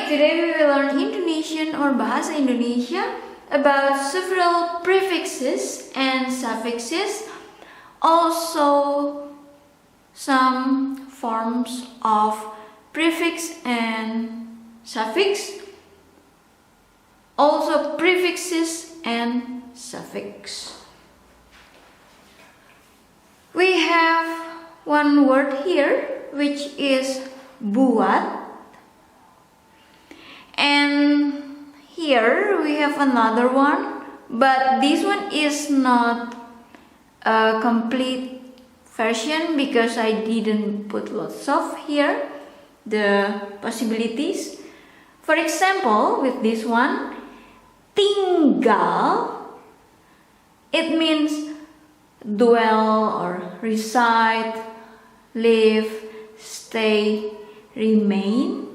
Hi, today we will learn Indonesian or Bahasa Indonesia about several prefixes and suffixes, also some forms of prefix and suffix, also prefixes and suffix. We have one word here which is buat. And here we have another one, but this one is not a complete version because I didn't put lots of here the possibilities. For example, with this one, tinggal, it means dwell or reside, live, stay, remain.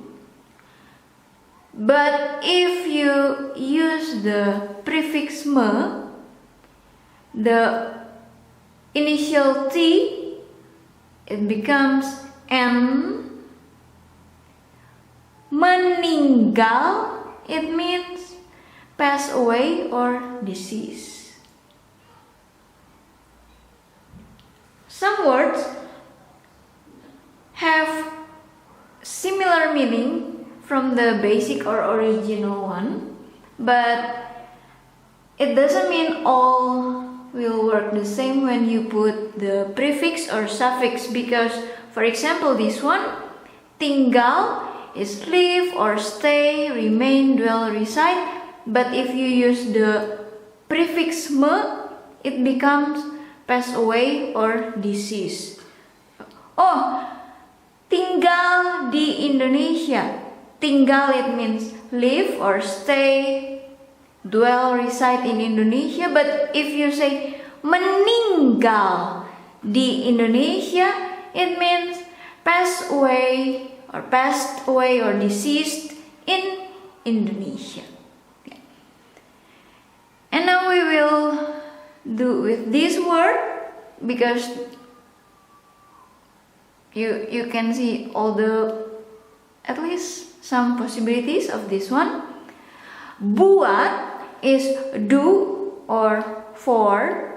But if you use the prefix me, the initial T, it becomes N. Meninggal, it means pass away or decease. Some words have similar meaning from the basic or original one, but it doesn't mean all will work the same when you put the prefix or suffix, because for example this one, tinggal, is live or stay, remain, dwell, reside, but if you use the prefix me, it becomes pass away or decease. Oh, tinggal di Indonesia. Tinggal, it means live or stay, dwell, reside in Indonesia. But if you say meninggal di Indonesia, it means pass away or passed away or deceased in Indonesia. Okay. And now we will do with this word, because you can see all the, at least some possibilities of this one. Buat is do or for,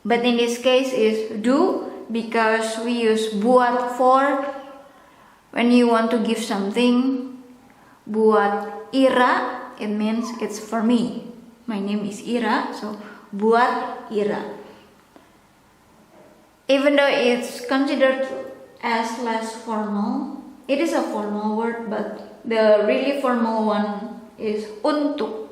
but in this case is do, because we use buat for when you want to give something. Buat Ira, it means it's for me. My name is Ira, so buat Ira. Even though it's considered as less formal, it is a formal word, but the really formal one is untuk.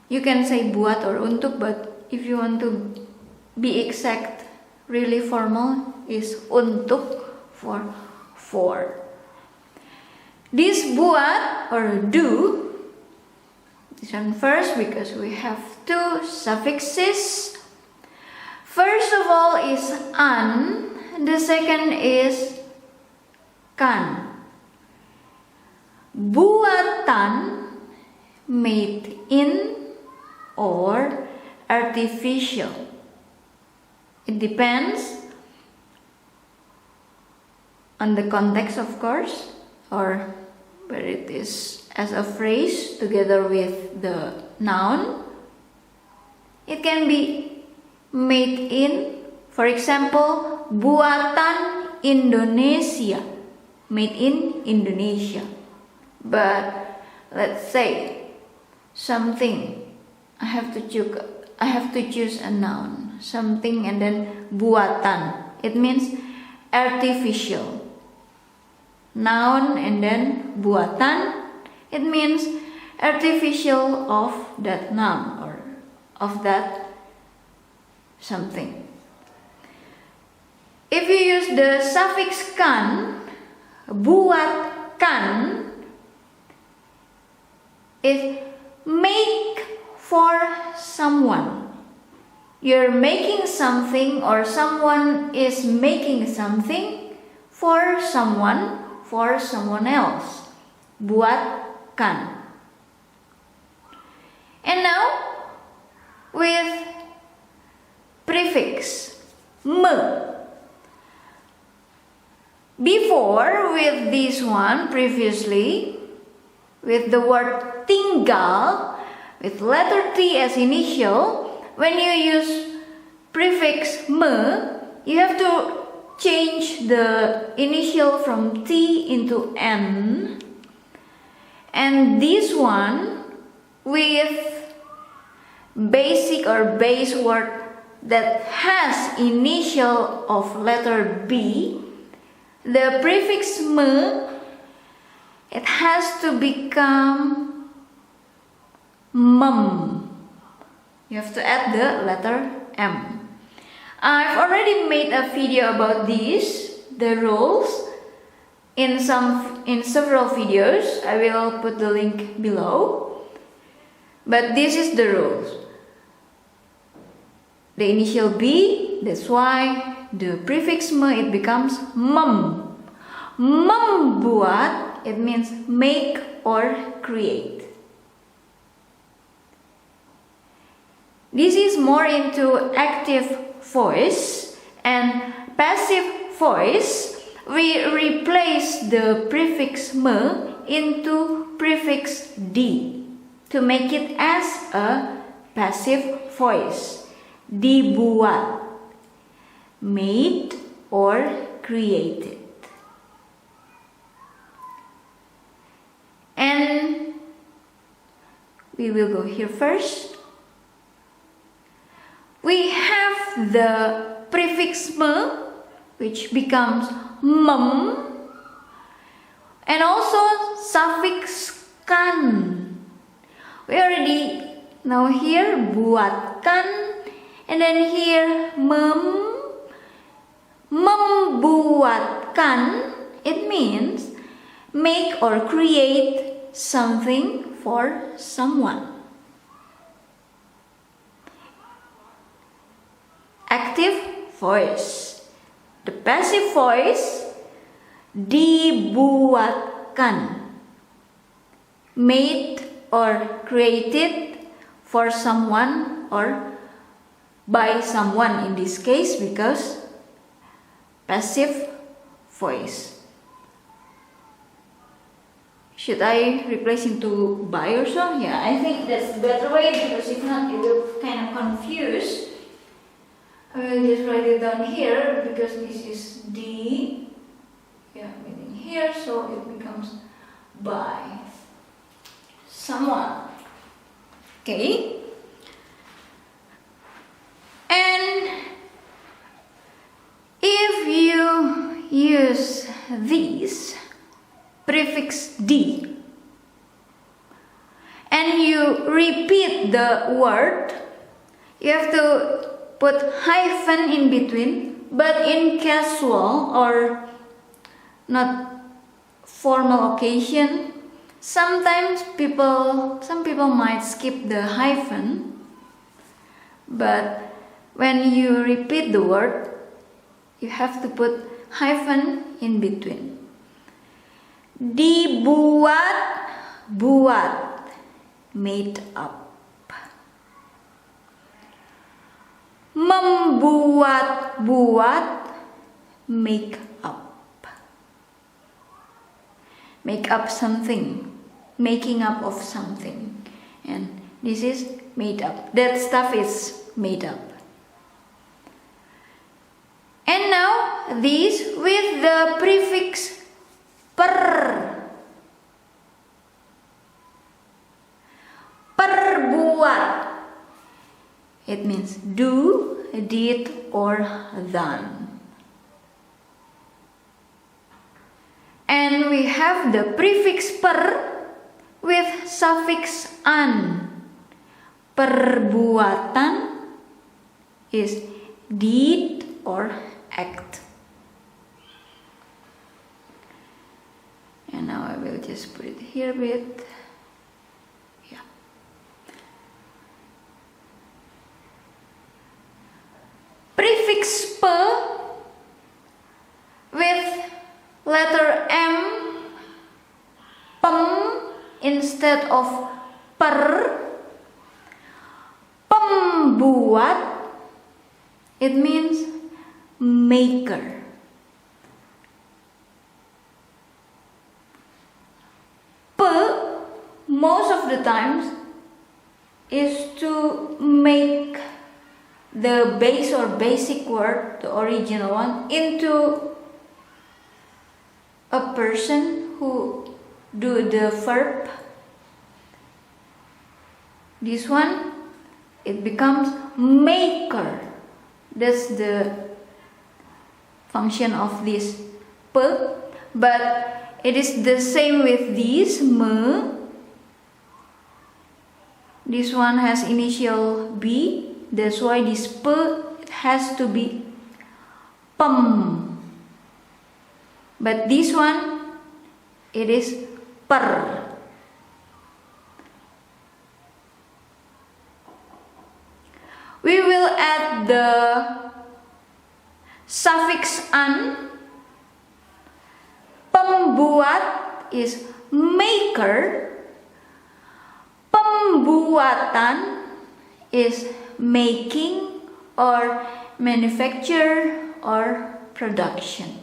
You can say buat or untuk, but if you want to be exact, really formal is untuk, for. This buat or do, this one first because we have two suffixes. First of all is an, the second is kan. Buatan, made in or artificial. It depends on the context, of course, or where it is as a phrase together with the noun. It can be made in, for example, buatan Indonesia, made in Indonesia. But let's say something, I have to choose a noun, something, and then buatan, it means artificial. Noun and then buatan, it means artificial of that noun or of that something. If you use the suffix kan, buatkan, it make for someone. You're making something, or someone is making something for someone else. Buatkan. And now with prefix me. Before, with this one, previously, with the word tinggal, with letter T as initial, when you use prefix me, you have to change the initial from T into N. And this one, with basic or base word that has initial of letter B, the prefix me, it has to become mum. You have to add the letter M. I've already made a video about this, the rules, in several videos. I will put the link below. But this is the rules. The initial B, that's why the prefix me, it becomes mum. Membuat, it means make or create. This is more into active voice, and passive voice, we replace the prefix me into prefix D to make it as a passive voice. Dibuat, made or created. And we will go here first. We have the prefix me, which becomes mum, and also suffix kan. We already know here buatkan, and then here membuatkan, it means make or create something for someone. Active voice. The passive voice, dibuatkan, made or created for someone or by someone in this case, because passive voice. Should I replace into by or so? Yeah, I think that's the better way, because if not it will kind of confuse. I will just write it down here because this is D, yeah, meaning here, so it becomes by someone. Okay. And if you use this prefix D and you repeat the word, you have to put hyphen in between, but in casual or not formal occasion, sometimes some people might skip the hyphen, but when you repeat the word, you have to put hyphen in between. Dibuat, buat, made up. Membuat-buat, make up. Make up something, making up of something. And this is made up. That stuff is made up. And now this with the prefix per. Perbuat. It means do, did, or done. And we have the prefix per with suffix an. Perbuatan is deed or act. And now I will just put it here with, yeah. Prefix pe with letter M, pem instead of per. Pembuat, it means maker. the times is to make the base or basic word, the original one, into a person who do the verb. This one, it becomes maker. That's the function of this p, but it is the same with this me. This one has initial B, that's why this p it has to be pem. But this one, it is per. We will add the suffix an. Pembuat is maker. Pembuatan is making or manufacture or production.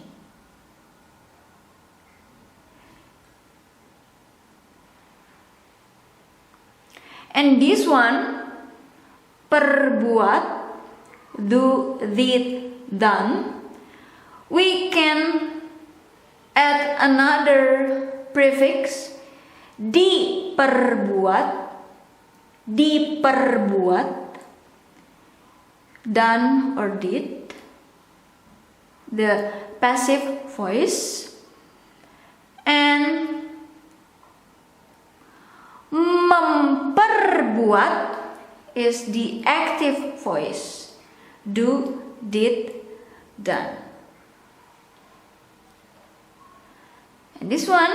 And this one, perbuat, do, did, done, we can add another prefix, diperbuat, done or did, the passive voice, and memperbuat is the active voice, do, did, done. And this one,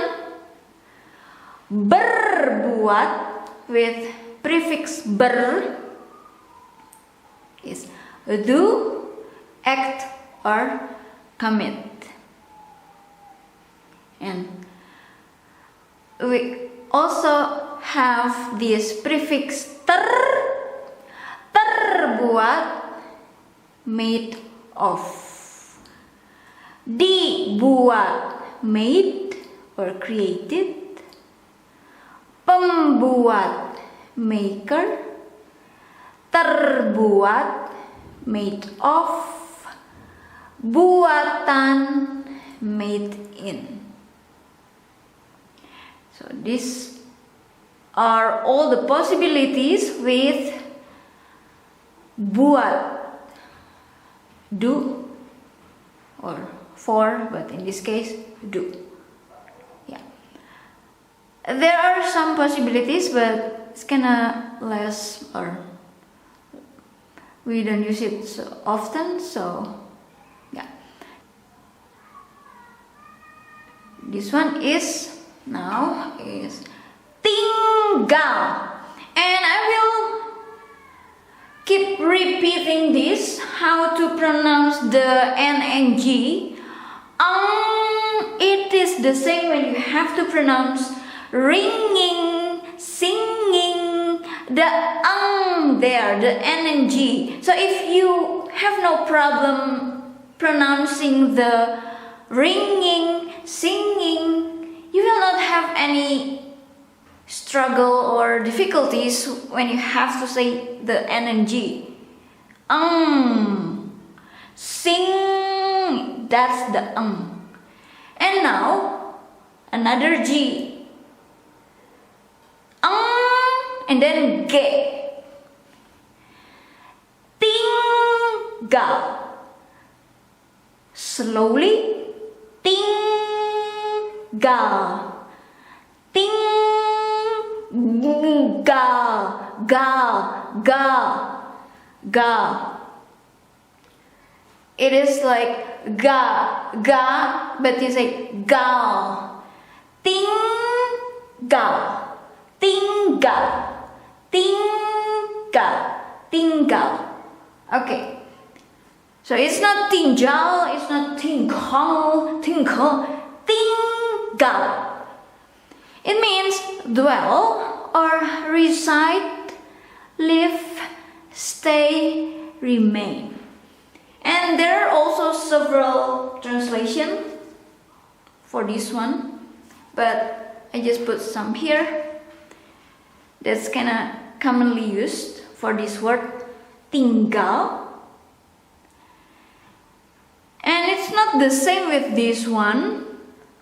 berbuat with prefix ber is do, act, or commit. And we also have this prefix terbuat, made of, dibuat, made or created, pembuat, maker, terbuat, made of, buatan, made in. So these are all the possibilities with buat, do or for, but in this case do. Yeah, there are some possibilities, but it's kinda less, or we don't use it so often, so yeah. This one is now is tinggal, and I will keep repeating this, how to pronounce the N and G. It is the same when you have to pronounce ringing, singing, the there, the N and G. So if you have no problem pronouncing the ringing, singing, you will not have any struggle or difficulties when you have to say the N and G. Sing, that's the And now another G. And then G. Tinggal. Slowly. Tinggal. Ga. It is like ga, but you say gal. Tinggal. Okay. So it's not tinggal, it's not tinggal. Tinggal. It means dwell or reside, live, stay, remain. And there are also several translations for this one, but I just put some here. that's kind of commonly used for this word tinggal. And it's not the same with this one.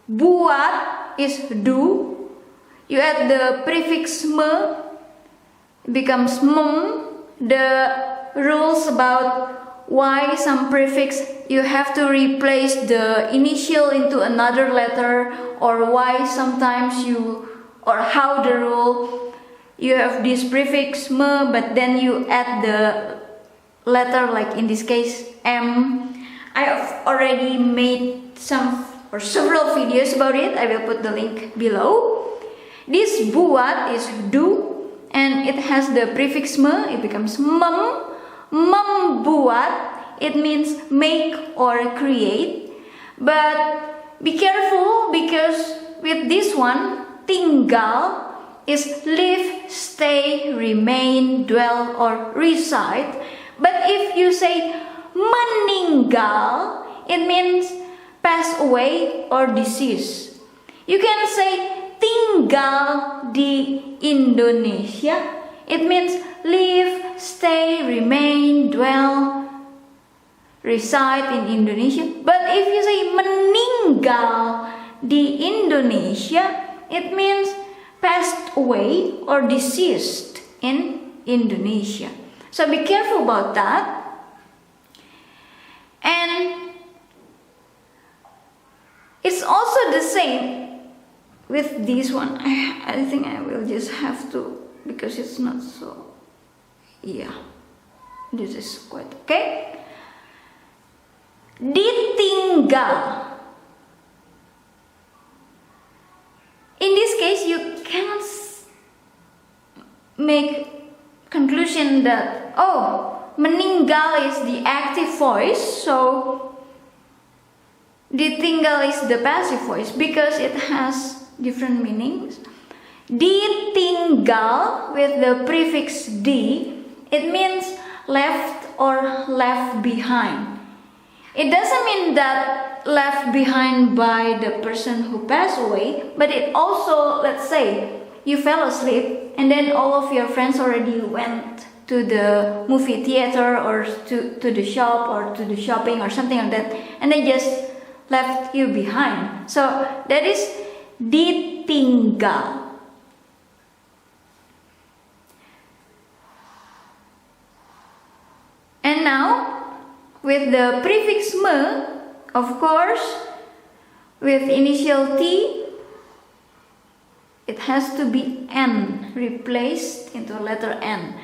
Buat is do. You add the prefix me, it becomes mem. The rules about why some prefix you have to replace the initial into another letter, or why sometimes or how the rule you have this prefix me but then you add the letter, like in this case M. I have already made some or several videos about it. I will put the link below. This buat is do, and it has the prefix me, it becomes mem. Membuat, it means make or create. But be careful, because with this one, tinggal is live, stay, remain, dwell, or reside. But if you say meninggal, it means pass away or decease. You can say tinggal di Indonesia. It means live, stay, remain, dwell, reside in Indonesia. But if you say meninggal di Indonesia, it means passed away or deceased in Indonesia. So be careful about that. And it's also the same with this one. I think I will just have to, because it's not so, yeah, this is quite okay. Ditinggal. In this case, you cannot make conclusion that, oh, meninggal is the active voice, so ditinggal is the passive voice, because it has different meanings. Ditinggal with the prefix di, it means left or left behind. It doesn't mean that left behind by the person who passed away, but it also, let's say, you fell asleep and then all of your friends already went to the movie theater or to the shop or to the shopping or something like that, and they just left you behind. So that is ditinggal. And now, with the prefix me, of course, with initial T, it has to be N, replaced into letter N.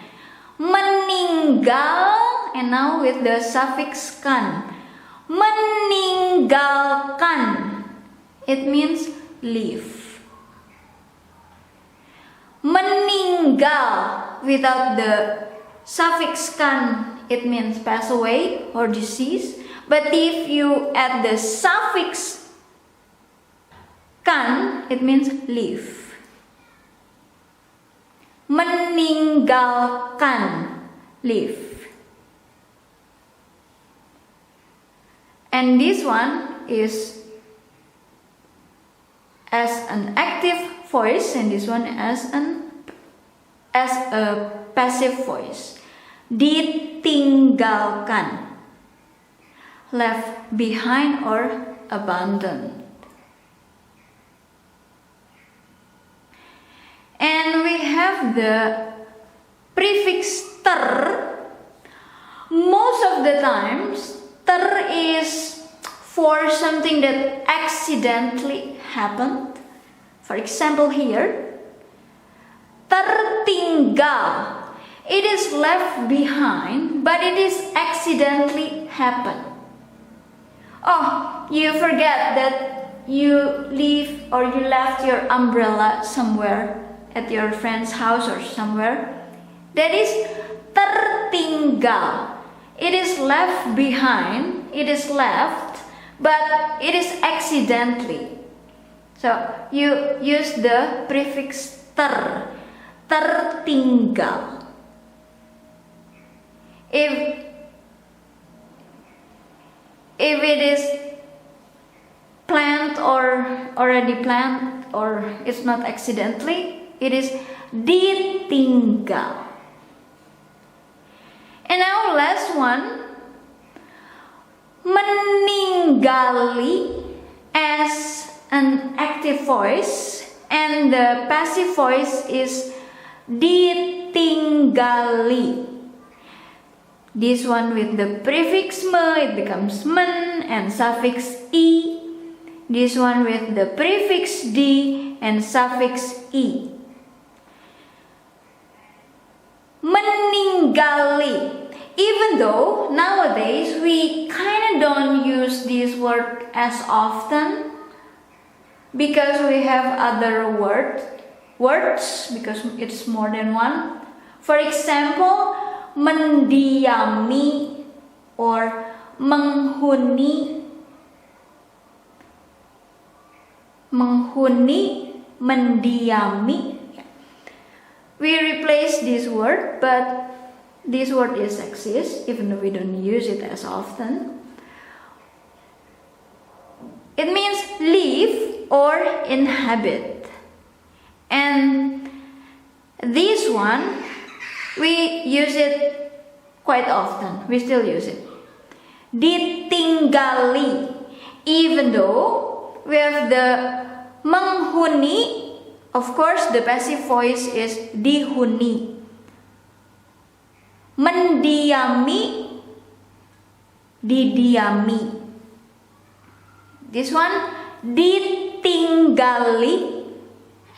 Meninggal, and now with the suffix kan. Meninggalkan, it means leave. Meninggal without the suffix kan, it means pass away or decease. But if you add the suffix kan, it means leave. Meninggalkan, leave. And this one is as an active voice, and this one as a passive voice. Ditinggalkan, left behind or abandoned. And we have the prefix ter. Most of the times, ter is for something that accidentally happened. For example, here, tertinggal. It is left behind, but it is accidentally happened. Oh, you forget that you leave or you left your umbrella somewhere at your friend's house or somewhere. That is tertinggal. It is left behind, it is left, but it is accidentally. So you use the prefix ter, tertinggal. If it is planned or already planned, or it's not accidentally, it is ditinggal. And now last one, meninggali as an active voice and the passive voice is ditinggali. This one with the prefix me, it becomes men and suffix i. This one with the prefix di and suffix i. Meninggali. Even though nowadays we kind of don't use this word as often because we have other words because it's more than one. For example, mendiami or menghuni, mendiami. We replace this word, but this word is exists even though we don't use it as often. It means live or inhabit. And this one, we use it quite often. We still use it. Ditinggali. Even though we have the menghuni, of course the passive voice is dihuni. Mendiami, didiami. This one, ditinggali.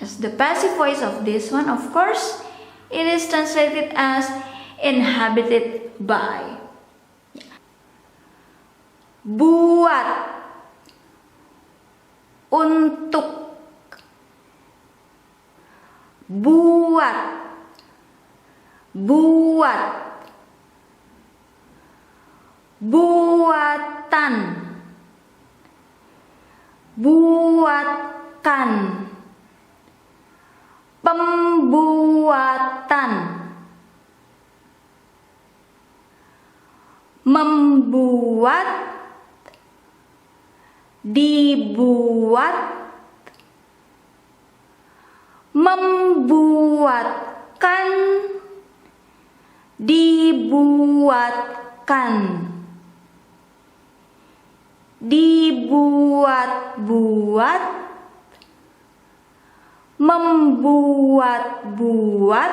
As the passive voice of this one, of course, it is translated as inhabited by. Buat, untuk. Buat, buat. Buatan, buatkan. Pembuatan, membuat, dibuat, membuatkan, dibuatkan, dibuat-buat, membuat-buat,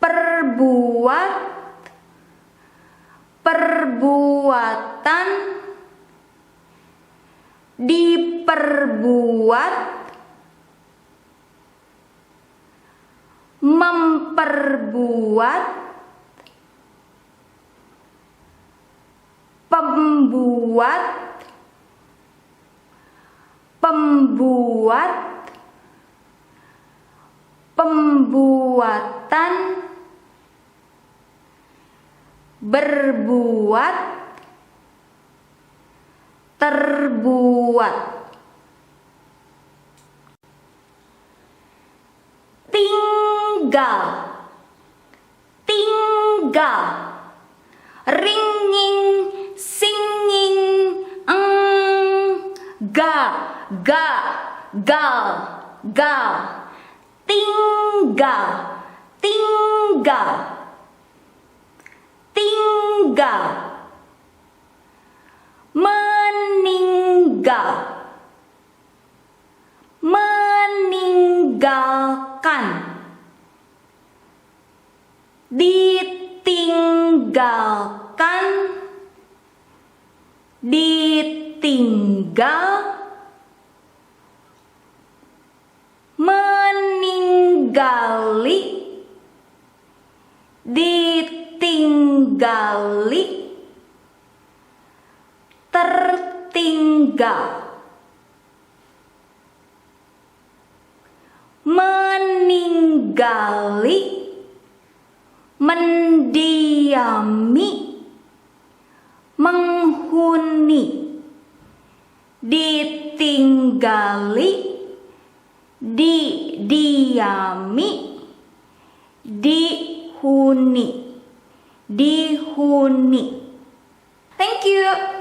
perbuat, perbuatan, diperbuat, memperbuat, pembuat, pembuat, pembuatan, berbuat, terbuat. Tinggal, tinggal. Ringing, singing, ga, gal. Tinggal, tinggal, tinggal. Meninggal, meninggalkan. Ditinggalkan, ditinggal, meninggali, ditinggali, tertinggal, meninggali, mendiami, menghuni, ditinggali, didiami, dihuni. Thank you.